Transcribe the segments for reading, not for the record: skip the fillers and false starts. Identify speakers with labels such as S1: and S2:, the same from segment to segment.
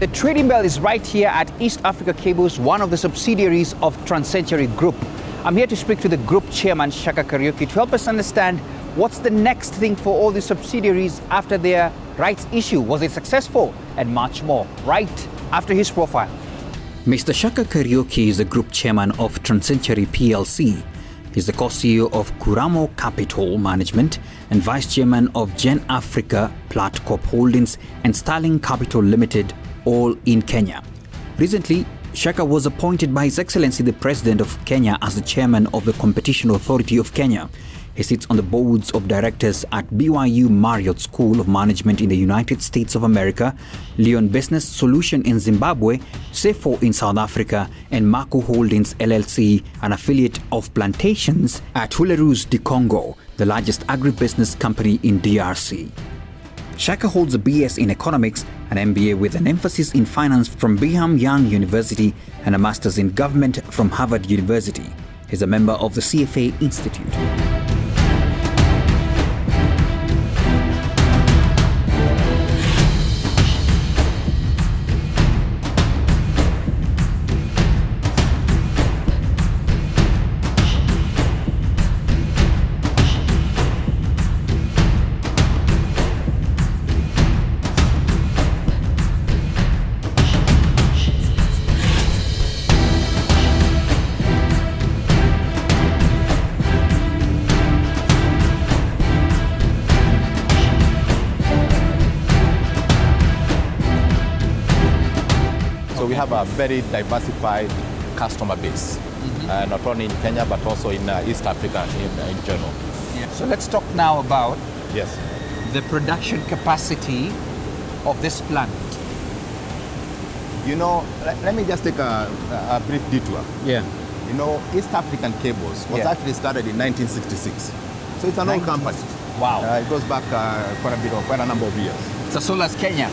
S1: The trading bell is right here at East Africa Cables, one of the subsidiaries of TransCentury Group. I'm here to speak to the group chairman, Shaka Kariuki, to help us understand what's the next thing for all the subsidiaries after their rights issue. Was it successful? And much more, right after his profile. Mr. Shaka Kariuki is the group chairman of TransCentury PLC. He's the co-CEO of Kuramo Capital Management and vice chairman of Gen Africa Platcorp Holdings and Sterling Capital Limited, all in Kenya. Recently, Shaka was appointed by His Excellency the President of Kenya as the chairman of the Competition Authority of Kenya. He sits on the boards of directors at BYU Marriott School of Management in the United States of America, Leon Business Solution in Zimbabwe, Sefo in South Africa, and Mako Holdings LLC, an affiliate of Plantations at Hulerus de Congo, the largest agribusiness company in DRC. Shaka holds a BS in economics, an MBA with an emphasis in finance from Brigham Young University, and a master's in government from Harvard University. He's a member of the CFA Institute.
S2: So we have a very diversified customer base, not only in Kenya but also in East Africa in general.
S1: Yeah. So let's talk now about
S2: Yes.
S1: the production capacity of this plant.
S2: You know, let me just take a brief detour.
S1: Yeah.
S2: You know, East African Cables was actually started in 1966. So it's an old company.
S1: Wow.
S2: It goes back quite a number of years.
S1: It's as old as Kenya.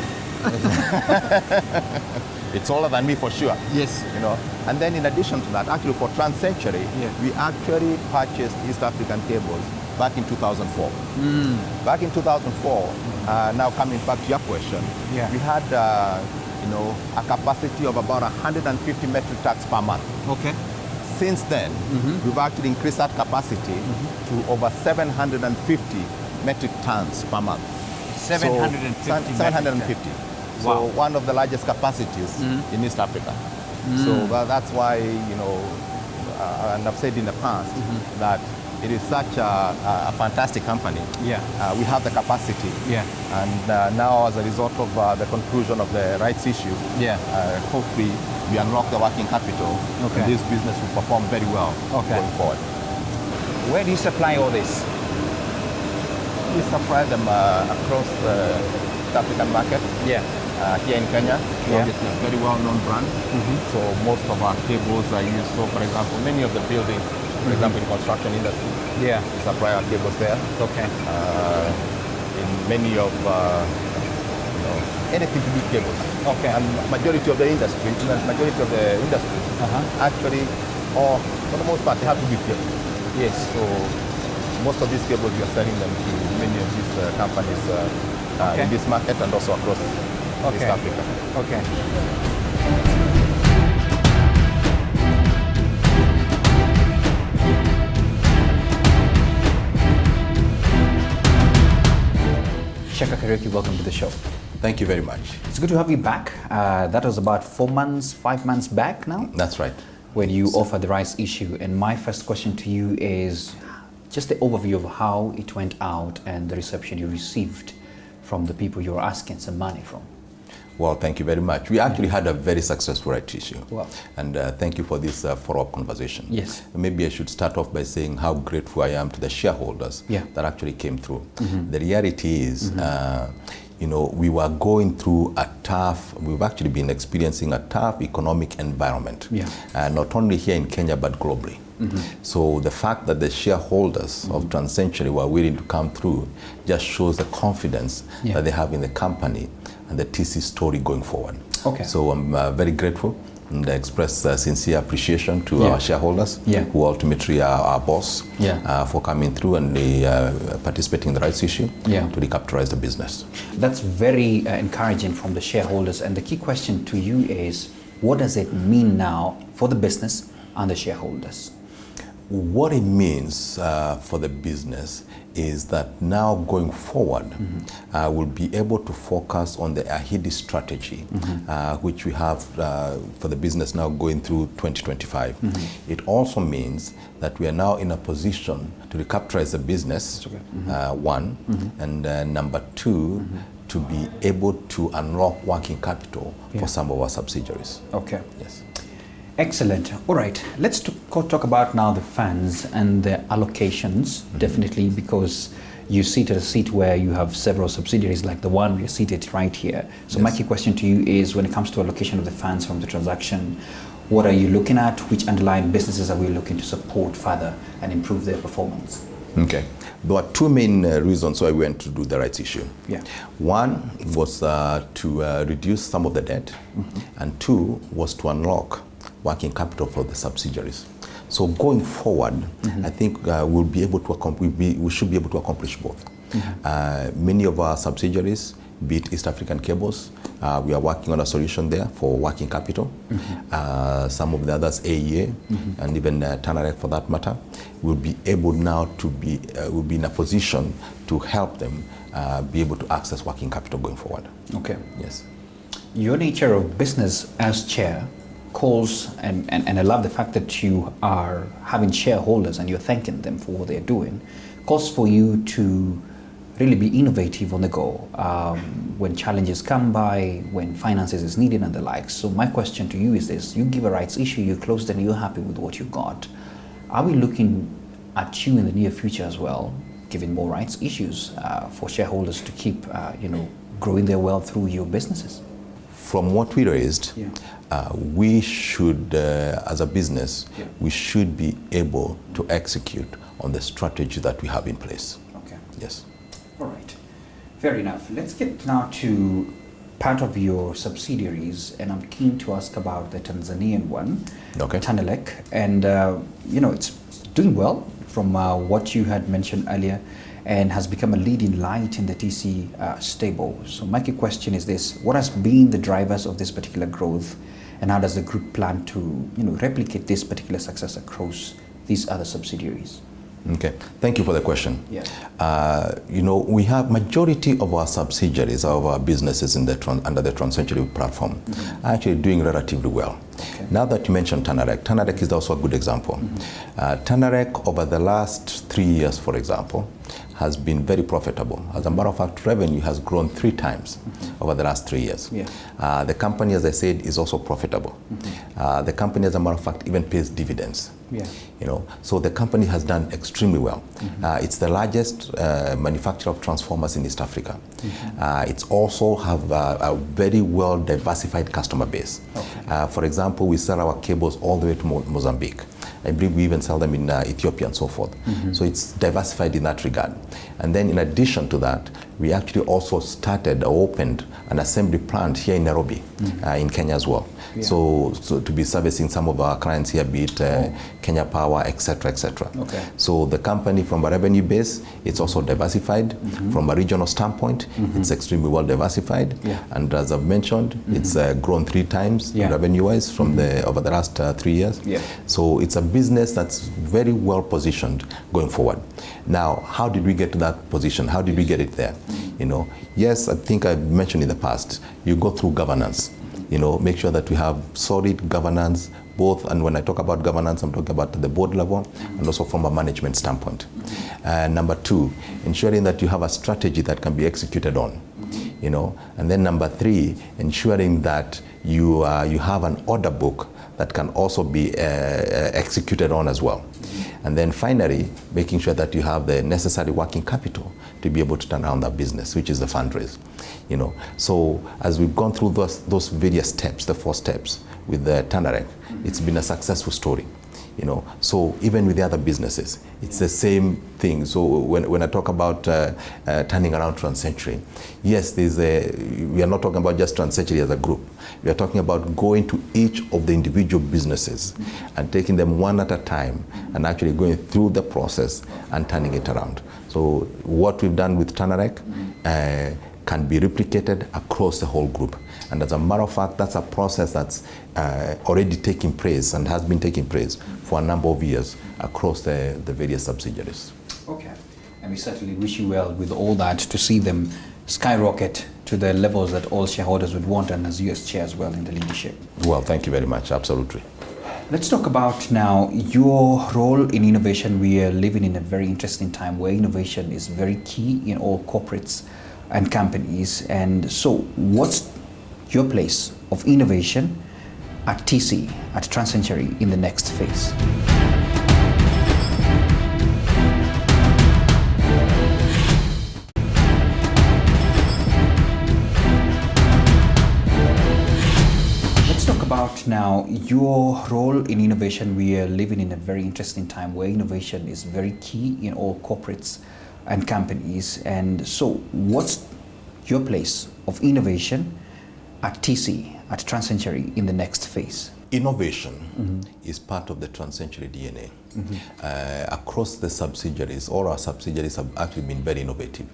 S2: It's older than me for sure.
S1: Yes.
S2: You know, and then in addition to that, actually for TransCentury, we actually purchased East African Cables back in 2004. Back in 2004, now coming back to your question, we had you know, a capacity of about 150 metric tons per month.
S1: Okay.
S2: Since then, we've actually increased that capacity to over 750 metric tons per month.
S1: 750.
S2: 750. So one of the largest capacities in East Africa. So that's why, you know, and I've said in the past that it is such a fantastic company.
S1: Yeah.
S2: We have the capacity.
S1: Yeah.
S2: And now as a result of the conclusion of the rights issue, hopefully we unlock the working capital.
S1: Okay.
S2: And this business will perform very well going forward.
S1: Where do you supply all this?
S2: We supply them across the East African market.
S1: Yeah.
S2: Here in Kenya, obviously a very well-known brand. So most of our cables are used. So for example, many of the buildings, for example, in construction industry, we supply our cables there. Okay. In many of, you know, anything to do with cables. Okay. And majority of the industry, actually, or for the most part, they have to be cables. Yes. So most of these cables, we are selling them to many of these companies in this market and also across East Africa. Okay. Shaka Kariuki, welcome to the show. Thank you very much.
S1: It's good to have you back. That was about 5 months back now?
S2: That's right.
S1: When you offered the rights issue. And my first question to you is just the overview of how it went out and the reception you received from the people you were asking some money from.
S2: Well, thank you very much. We actually had a very successful rights issue.
S1: Wow.
S2: And thank you for this follow-up conversation.
S1: Yes.
S2: Maybe I should start off by saying how grateful I am to the shareholders that actually came through. The reality is, you know, we were going through we've actually been experiencing a tough economic environment, not only here in Kenya, but globally. So the fact that the shareholders of TransCentury were willing to come through just shows the confidence that they have in the company and the TC story going forward. Okay. So I'm very grateful. and express sincere appreciation to our shareholders, who ultimately are our boss, for coming through and participating in the rights issue to recapitalize the business.
S1: That's very encouraging from the shareholders. And the key question to you is, what does it mean now for the business and the shareholders?
S2: What it means for the business is that now going forward, we'll be able to focus on the AHIDI strategy, which we have for the business now going through 2025. It also means that we are now in a position to recapitalize the business, one, and number two, to be able to unlock working capital for some of our subsidiaries.
S1: Okay.
S2: Yes.
S1: Excellent. All right, let's talk about now the funds and the allocations, definitely, because you sit at a seat where you have several subsidiaries like the one we're seated right here. So my key question to you is, when it comes to allocation of the funds from the transaction, what are you looking at? Which underlying businesses are we looking to support further and improve their performance?
S2: Okay. There are two main reasons why we went to do the rights issue. One was to reduce some of the debt, and two was to unlock working capital for the subsidiaries. So going forward, I think we'll be able to we should be able to accomplish both. Many of our subsidiaries, be it East African Cables, we are working on a solution there for working capital. Some of the others, AEA, and even TransCentury for that matter, will be able now to be will be in a position to help them be able to access working capital going forward.
S1: Okay.
S2: Yes.
S1: Your nature of business as chair calls, and I love the fact that you are having shareholders and you're thanking them for what they're doing, calls for you to really be innovative on the go when challenges come by, when finances is needed and the like. So my question to you is this: you give a rights issue, you closed and you're happy with what you got. Are we looking at you in the near future as well, giving more rights issues for shareholders to keep growing their wealth through your businesses?
S2: From what we raised, we should, as a business, we should be able to execute on the strategy that we have in place.
S1: Okay.
S2: Yes.
S1: All right. Fair enough. Let's get now to part of your subsidiaries, and I'm keen to ask about the Tanzanian one, TransCentury, and it's doing well from what you had mentioned earlier, and has become a leading light in the TC stable. So my key question is this: what has been the drivers of this particular growth, and how does the group plan to replicate this particular success across these other subsidiaries?
S2: Okay, thank you for the question.
S1: Yes.
S2: We have majority of our subsidiaries, of our businesses in under the TransCentury platform, are actually doing relatively well. Okay. Now that you mentioned TransCentury is also a good example. TransCentury over the last 3 years, for example, has been very profitable. As a matter of fact, revenue has grown 3 times over the last 3 years. Yeah. The company, as I said, is also profitable. The company, as a matter of fact, even pays dividends. Yeah. So the company has done extremely well. It's the largest manufacturer of transformers in East Africa. It's also have a very well diversified customer base. Okay. For example, we sell our cables all the way to Mozambique. I believe we even sell them in Ethiopia and so forth. So it's diversified in that regard. And then in addition to that, we actually also started or opened an assembly plant here in Nairobi, in Kenya as well. Yeah. So to be servicing some of our clients here, be it Kenya Power, etc., etc. Okay. So the company, from a revenue base, it's also diversified. From a regional standpoint, it's extremely well diversified. Yeah. And as I've mentioned, it's grown 3 times revenue-wise from over the last 3 years. Yeah. So it's a business that's very well positioned going forward. Now, how did we get to that position? How did we get it there? Yes, I think I mentioned in the past, you go through governance. Make sure that we have solid governance, both, and when I talk about governance, I'm talking about the board level and also from a management standpoint. Number 2, ensuring that you have a strategy that can be executed on, and then number 3, ensuring that you have an order book that can also be executed on as well. And then finally, making sure that you have the necessary working capital to be able to turn around that business, which is the fundraise. So as we've gone through those various steps, the 4 steps, with Tanarek, it's been a successful story. You know, so even with the other businesses, it's the same thing. So when I talk about turning around TransCentury, yes, we are not talking about just TransCentury as a group. We are talking about going to each of the individual businesses and taking them one at a time and actually going through the process and turning it around. So what we've done with Tanarek can be replicated across the whole group. And as a matter of fact, that's a process that's already taking place and has been taking place for a number of years across the various subsidiaries.
S1: Okay. And we certainly wish you well with all that, to see them skyrocket to the levels that all shareholders would want, and as you as chair as well in the leadership.
S2: Well, thank you very much. Absolutely.
S1: Let's talk about now your role in innovation. We are living in a very interesting time where innovation is very key in all corporates and companies. And so what's your place of innovation at TC, at TransCentury, in the next phase? Let's talk about now your role in innovation. We are living in a very interesting time where innovation is very key in all corporates and companies. And so what's your place of innovation at TC, at TransCentury, in the next phase?
S2: Innovation is part of the TransCentury DNA. Across the subsidiaries, all our subsidiaries have actually been very innovative.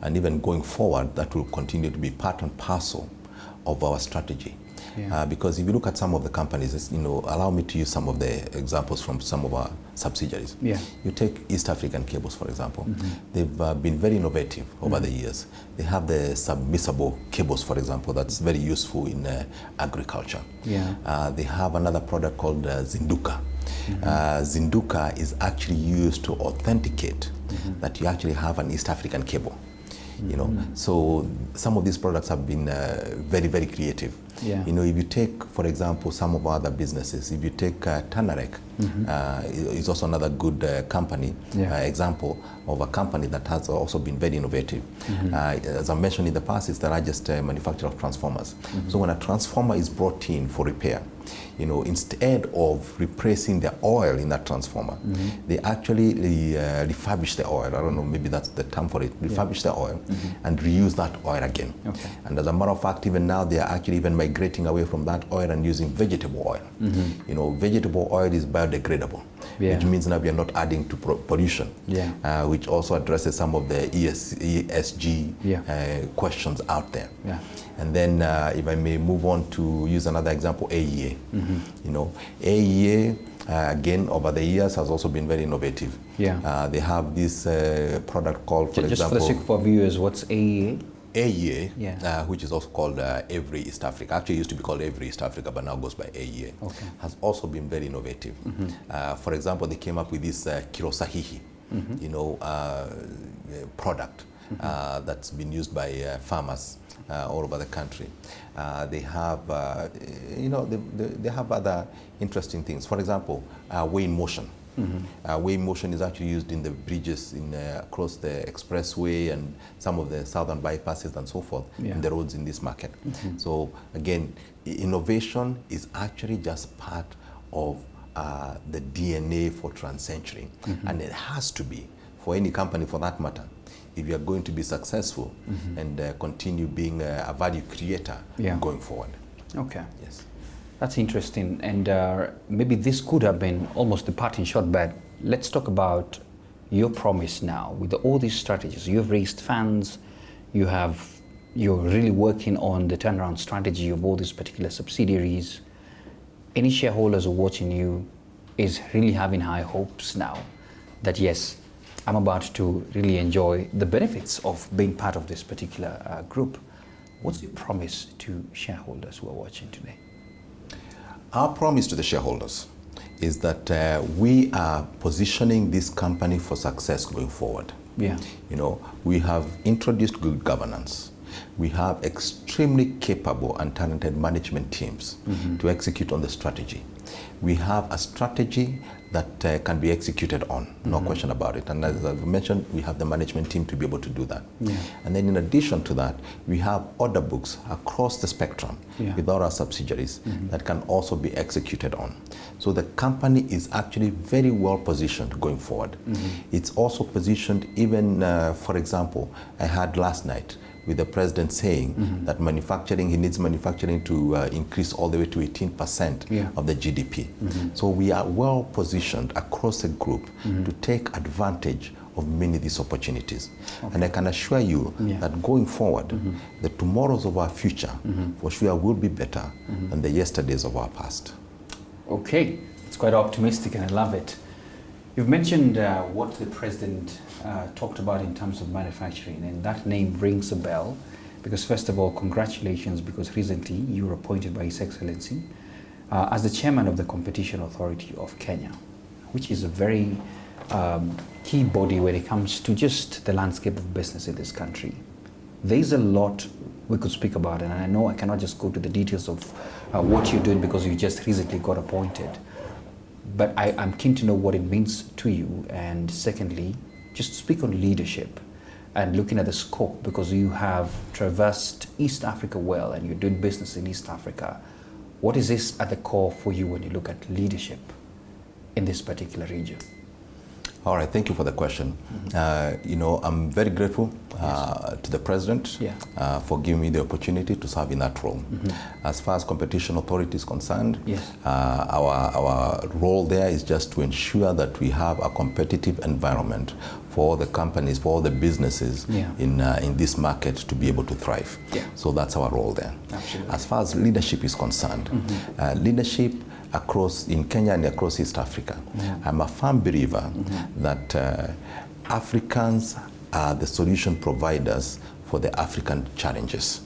S2: And even going forward, that will continue to be part and parcel of our strategy. Because if you look at some of the companies, allow me to use some of the examples from some of our subsidiaries. You take East African Cables, for example. They've been very innovative over the years. They have the submersible cables, for example, that's very useful in agriculture. They have another product called Zinduka. Zinduka is actually used to authenticate that you actually have an East African cable. So some of these products have been very, very creative. If you take, for example, some of our other businesses, if you take Tanarek, is also another good company, example of a company that has also been very innovative. As I mentioned in the past, it's the largest manufacturer of transformers. So when a transformer is brought in for repair, instead of replacing the oil in that transformer, they actually refurbish the oil. I don't know, maybe that's the term for it. Refurbish the oil and reuse that oil again. And as a matter of fact, even now they are actually even migrating away from that oil and using vegetable oil. Vegetable oil is biodegradable, which means now we are not adding to pollution, which also addresses some of the ESG questions out there. And then if I may move on to use another example, AEA. AEA, again, over the years has also been very innovative. They have this product called, for example... Just for the sake of our viewers, what's AEA? AEA, which is also called Every East Africa. Actually, it used to be called Every East Africa, but now goes by AEA. Has also been very innovative. For example, they came up with this Kirosahihi, product that's been used by farmers all over the country. They have, they have other interesting things. For example, weighing motion. Weighing motion is actually used in the bridges across the expressway and some of the southern bypasses and so forth, in the roads in this market. So again, innovation is actually just part of the DNA for TransCentury, and it has to be for any company for that matter, if you are going to be successful and continue being a value creator going forward. Yes.
S1: That's interesting, and maybe this could have been almost the part in short, but let's talk about your promise now. With all these strategies, you've raised funds, you're really working on the turnaround strategy of all these particular subsidiaries. Any shareholders who are watching you is really having high hopes now that yes, I'm about to really enjoy the benefits of being part of this particular group. What's your promise to shareholders who are watching today?
S2: Our promise to the shareholders is that we are positioning this company for success going forward. We have introduced good governance. We have extremely capable and talented management teams to execute on the strategy. we have a strategy that can be executed on, no question about it. And as I've mentioned, we have the management team to be able to do that. And then in addition to that, we have order books across the spectrum with all our subsidiaries that can also be executed on. So the company is actually very well positioned going forward. It's also positioned even, for example, I had last night with the president saying that manufacturing, he needs manufacturing to increase all the way to 18% of the GDP. So we are well positioned across the group to take advantage of many of these opportunities. And I can assure you that going forward, the tomorrows of our future for sure will be better than the yesterdays of our past.
S1: Okay, it's quite optimistic and I love it. You've mentioned what the president talked about in terms of manufacturing, and that name rings a bell because, first of all, congratulations, because recently you were appointed by His Excellency as the chairman of the Competition Authority of Kenya, which is a very key body when it comes to just the landscape of business in this country. There's a lot we could speak about, and I know I cannot just go to the details of what you're doing because you just recently got appointed. But I'm keen to know what it means to you, and secondly, just speak on leadership and looking at the scope, because you have traversed East Africa well and you're doing business in East Africa. What is this at the core for you when you look at leadership in this particular region?
S2: All right, thank you for the question. You know, I'm very grateful to the president for giving me the opportunity to serve in that role. As far as Competition Authority is concerned, our role there is just to ensure that we have a competitive environment for all the companies, for all the businesses in this market to be able to thrive. So that's our role there.
S1: Absolutely.
S2: As far as leadership is concerned, leadership across in Kenya and across East Africa, I'm a firm believer that Africans are the solution providers for the African challenges.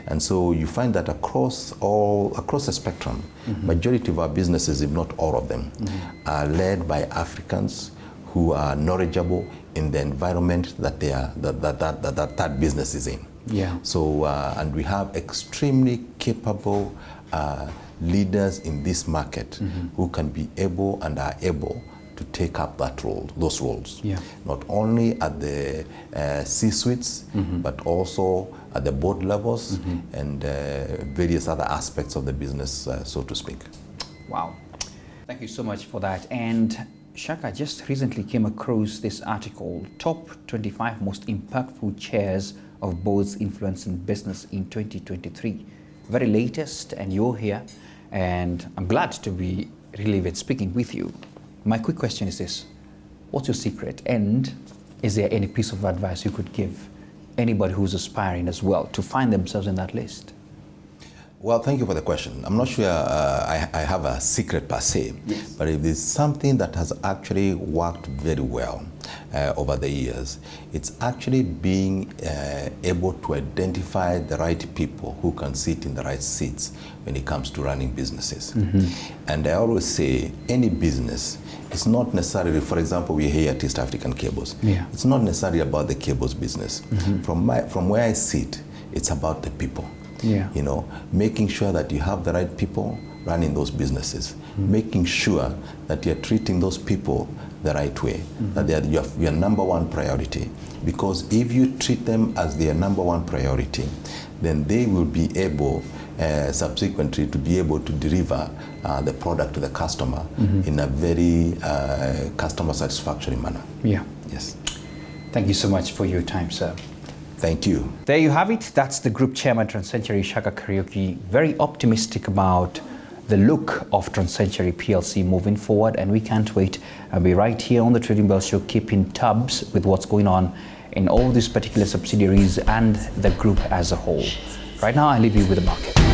S2: And so you find that across the spectrum, majority of our businesses, if not all of them, are led by Africans who are knowledgeable in the environment that they are that business is in. So and we have extremely capable leaders in this market who can be able and are able to take up those roles. Not only at the C-suites, but also at the board levels and various other aspects of the business, so to speak.
S1: Wow. Thank you so much for that. And Shaka, just recently came across this article, Top 25 Most Impactful Chairs of Boards Influencing Business in 2023. Very latest, and you're here, and I'm glad to be really even speaking with you. My quick question is this: what's your secret, and is there any piece of advice you could give anybody who's aspiring as well to find themselves in that list?
S2: Well, thank you for the question. I'm not sure I have a secret per se, but it is something that has actually worked very well over the years. It's actually being able to identify the right people who can sit in the right seats when it comes to running businesses. And I always say any business, it's not necessarily, for example, we're here at East African Cables. It's not necessarily about the cables business. From where I sit, it's about the people. You know, making sure that you have the right people running those businesses, making sure that you're treating those people the right way, that they are your number one priority. Because if you treat them as their number one priority, then they will be able subsequently to be able to deliver the product to the customer in a very customer satisfactory manner. Yes.
S1: Thank you so much for your time, sir.
S2: Thank you.
S1: There you have it. That's the Group Chairman, TransCentury, Shaka Kariuki. Very optimistic about the look of TransCentury PLC moving forward, and we can't wait. I'll be right here on the Trading Bell Show, keeping tabs with what's going on in all these particular subsidiaries and the group as a whole. Right now, I leave you with the market.